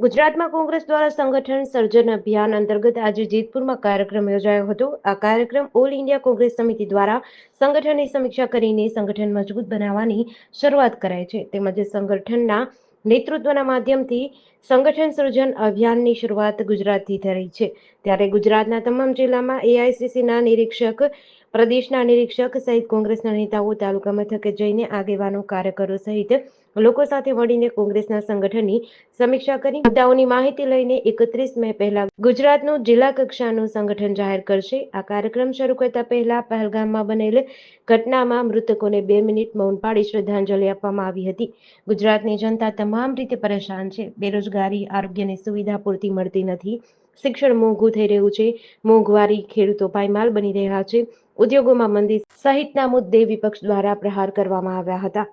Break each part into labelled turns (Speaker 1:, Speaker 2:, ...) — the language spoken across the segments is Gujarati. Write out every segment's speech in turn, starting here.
Speaker 1: ગુજરાતમાં કોંગ્રેસ દ્વારા સંગઠન સર્જન અભિયાન અંતર્ગત આજે જેતપુરમાં કાર્યક્રમ યોજાયો હતો. આ કાર્યક્રમ ઓલ ઇન્ડિયા કોંગ્રેસ સમિતિ દ્વારા સંગઠનની સમીક્ષા કરીને સંગઠન મજબૂત બનાવવાની શરૂઆત કરાઈ છે. તેમજ સંગઠનના નેતૃત્વના માધ્યમથી સંગઠન સર્જન અભિયાનની શરૂઆત ગુજરાતથી થઈ રહી છે. ત્યારે ગુજરાતના તમામ જિલ્લામાં એઆઈસીસીના નિરીક્ષક, પ્રદેશના નિરીક્ષક સહિત કોંગ્રેસના નેતાઓ તાલુકા મથકે જઈને આગેવાનો, કાર્યકરો સહિત લોકો સાથે મળીને કોંગ્રેસના સંગઠનની સમીક્ષા કરી મુદ્દાઓની માહિતી લઈને 31 મે પહેલા ગુજરાતનું જિલ્લા કક્ષાનું સંગઠન જાહેર કરશે. આ કાર્યક્રમ શરૂ કરતા પહેલા પહેલગામમાં બનેલ ઘટનામાં મૃતકોને 2 મિનિટ મૌન પાળી શ્રદ્ધાંજલિ આપવામાં આવી હતી. ગુજરાતની જનતા તમામ રીતે પરેશાન છે. બેરોજગારી, આરોગ્યની સુવિધા પૂરતી મળતી નથી, શિક્ષણ મોંઘું થઈ રહ્યું છે, મોંઘવારી, ખેડૂતો પાયમાલ બની રહ્યા છે, ઉદ્યોગોમાં મંદી સહિતના મુદ્દે વિપક્ષ દ્વારા પ્રહાર કરવામાં આવ્યા હતા.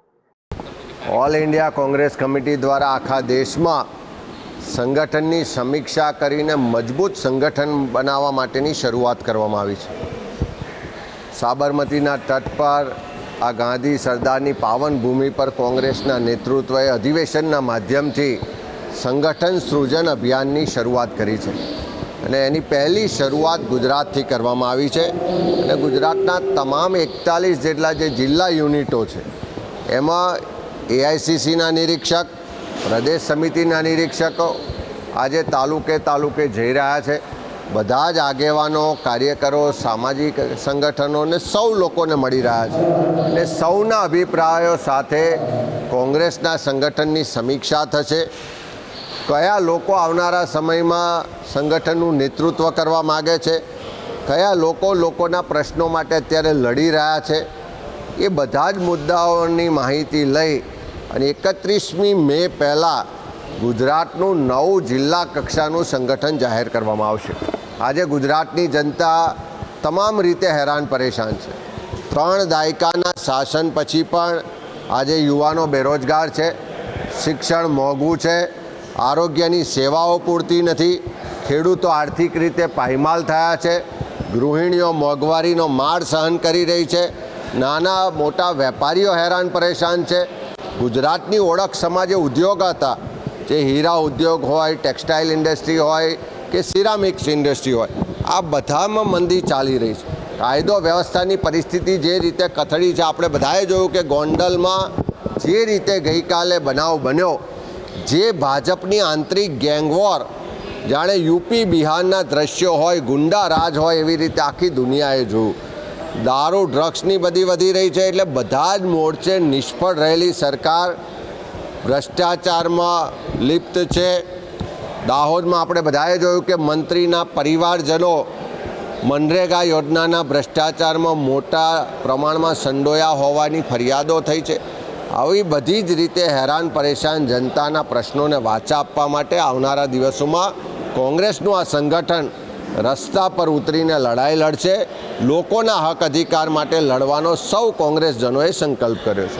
Speaker 2: ઓલ ઇન્ડિયા કોંગ્રેસ કમિટી દ્વારા આખા દેશમાં સંગઠનની સમીક્ષા કરીને મજબૂત સંગઠન બનાવવા માટેની શરૂઆત કરવામાં આવી છે. સાબરમતીના તટ પર આ ગાંધી સરદારની પાવન ભૂમિ પર કોંગ્રેસના નેતૃત્વએ અધિવેશનના માધ્યમથી સંગઠન સૃજન અભિયાનની શરૂઆત કરી છે અને એની પહેલી શરૂઆત ગુજરાતથી કરવામાં આવી છે અને ગુજરાતના તમામ 41 જેટલા જે જિલ્લા યુનિટો છે એમાં એઆઈસીસીના નિરીક્ષક, પ્રદેશ સમિતિના નિરીક્ષકો આજે તાલુકે જઈ રહ્યા છે. બધા જ આગેવાનો, કાર્યકરો, સામાજિક સંગઠનો અને સૌ લોકોને મળી રહ્યા છે અને સૌના અભિપ્રાયો સાથે કોંગ્રેસના સંગઠનની સમીક્ષા થશે. કયા લોકો આવનારા સમયમાં સંગઠનનું નેતૃત્વ કરવા માગે છે, કયા લોકો લોકોના પ્રશ્નો માટે અત્યારે લડી રહ્યા છે, એ બધા જ મુદ્દાઓની માહિતી લઈ અને 31મી મે પહેલાં ગુજરાતનું નવું જિલ્લા કક્ષાનું સંગઠન જાહેર કરવામાં આવશે. આજે ગુજરાતની જનતા તમામ રીતે હેરાન પરેશાન છે. 3 દાયકાના શાસન પછી પણ આજે યુવાનો બેરોજગાર છે, શિક્ષણ મોંઘું છે, આરોગ્યની સેવાઓ પૂરતી નથી, ખેડૂતો આર્થિક રીતે પાયમાલ થયા છે, ગૃહિણીઓ મોંઘવારીનો માર સહન કરી રહી છે, નાના મોટા વેપારીઓ હેરાન પરેશાન છે. ગુજરાતની ઓળખ સમાજે ઉદ્યોગ હતા, જે હીરા ઉદ્યોગ હોય, ટેક્સટાઇલ ઇન્ડસ્ટ્રી હોય કે સિરામિક્સ ઇન્ડસ્ટ્રી હોય, આ બધામાં મંદી ચાલી રહી છે. કાયદો વ્યવસ્થાની પરિસ્થિતિ જે રીતે કથળી છે, આપણે બધાએ જોયું કે ગોંડલમાં જે રીતે ગઈકાલે બનાવ બન્યો, જે ભાજપની આંતરિક ગેંગવોર જાણે યુપી બિહારના દ્રશ્યો હોય, ગુંડા રાજ હોય એવી રીતે આખી દુનિયાએ જોયું. દારૂ, ડ્રગ્સની બધી વધી રહી છે એટલે બધા જ મોરચે નિષ્ફળ રહેલી સરકાર ભ્રષ્ટાચારમાં લિપ્ત છે. દાહોદમાં આપણે બધાએ જોયું કે મંત્રીના પરિવારજનો મનરેગા યોજનાના ભ્રષ્ટાચારમાં મોટા પ્રમાણમાં સંડોયા હોવાની ફરિયાદો થઈ છે. આવી બધી જ રીતે હેરાન પરેશાન જનતાના પ્રશ્નોને વાચા આપવા માટે આવનારા દિવસોમાં કોંગ્રેસનું આ સંગઠન રસ્તા પર ઉતરીને લડાઈ લડશે. લોકોના હક અધિકાર માટે લડવાનો સૌ કોંગ્રેસજનોએ સંકલ્પ કર્યો છે.